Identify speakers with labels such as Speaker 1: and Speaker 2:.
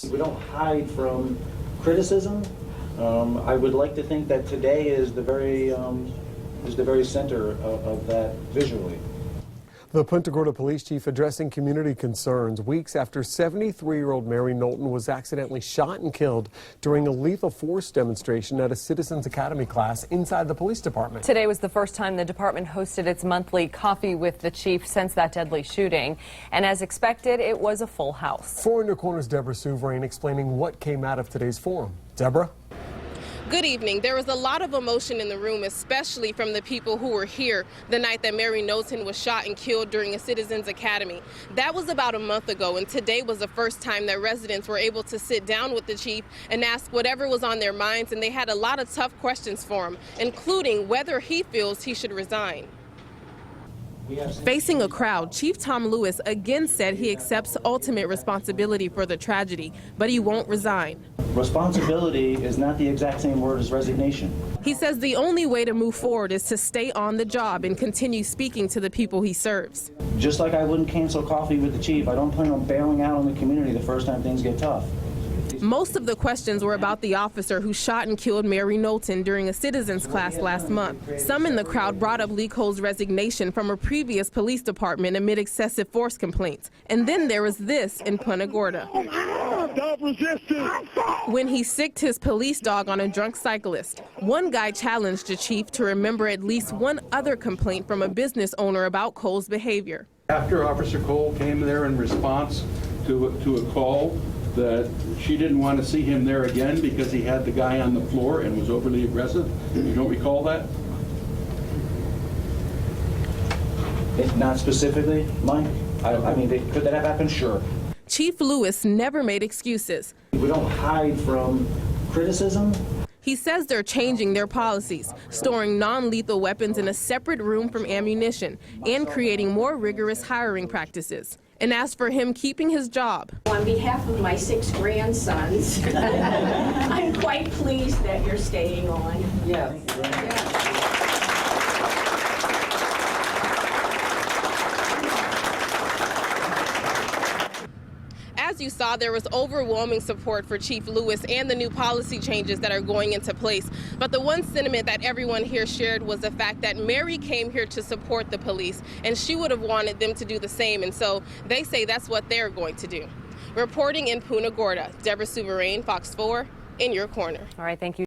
Speaker 1: We don't hide from criticism. I would like to think that today is the very center of that visually.
Speaker 2: The Punta Gorda Police Chief addressing community concerns weeks after 73-year-old Mary Knowlton was accidentally shot and killed during a lethal force demonstration at a Citizens Academy class inside the police department.
Speaker 3: Today was the first time the department hosted its monthly Coffee with the Chief since that deadly shooting. And as expected, it was a full house. 4 in Your Corner's Deborah Souverain explaining what came out of today's forum. Deborah?
Speaker 4: Good evening. There was a lot of emotion in the room, especially from the people who were here the night that Mary Knowlton was shot and killed during a Citizens Academy. That was about a month ago, and today was the first time that residents were able to sit down with the chief and ask whatever was on their minds, and they had a lot of tough questions for him, including whether he feels he should resign. Facing a crowd, Chief Tom Lewis again said he accepts ultimate responsibility for the tragedy, but he won't resign.
Speaker 1: Responsibility is not the exact same word as resignation.
Speaker 4: He says the only way to move forward is to stay on the job and continue speaking to the people he serves.
Speaker 1: Just like I wouldn't cancel coffee with the chief, I don't plan on bailing out on the community the first time things get tough.
Speaker 4: Most of the questions were about the officer who shot and killed Mary Knowlton during a citizens class last month. Some in the crowd brought up Lee Cole's resignation from a previous police department amid excessive force complaints. And then there was this in Punta Gorda. When he sicked his police dog on a drunk cyclist, one guy challenged the chief to remember at least one other complaint from a business owner about Cole's behavior.
Speaker 5: After Officer Cole came there in response to a call that she didn't want to see him there again because he had the guy on the floor and was overly aggressive. You don't recall that?
Speaker 1: Not specifically, Mike. I mean, could that have happened? Sure.
Speaker 4: Chief Lewis never made excuses.
Speaker 1: We don't hide from criticism.
Speaker 4: He says they're changing their policies, storing non-lethal weapons in a separate room from ammunition, and creating more rigorous hiring practices. And as for him keeping his job.
Speaker 6: On behalf of my 6 grandsons, I'm quite pleased that you're staying on.
Speaker 1: Yeah.
Speaker 4: As you saw, there was overwhelming support for Chief Lewis and the new policy changes that are going into place. But the one sentiment that everyone here shared was the fact that Mary came here to support the police, and she would have wanted them to do the same. And so they say that's what they're going to do. Reporting in Punta Gorda, Deborah Souverain, Fox 4, in your corner.
Speaker 3: All right, thank you.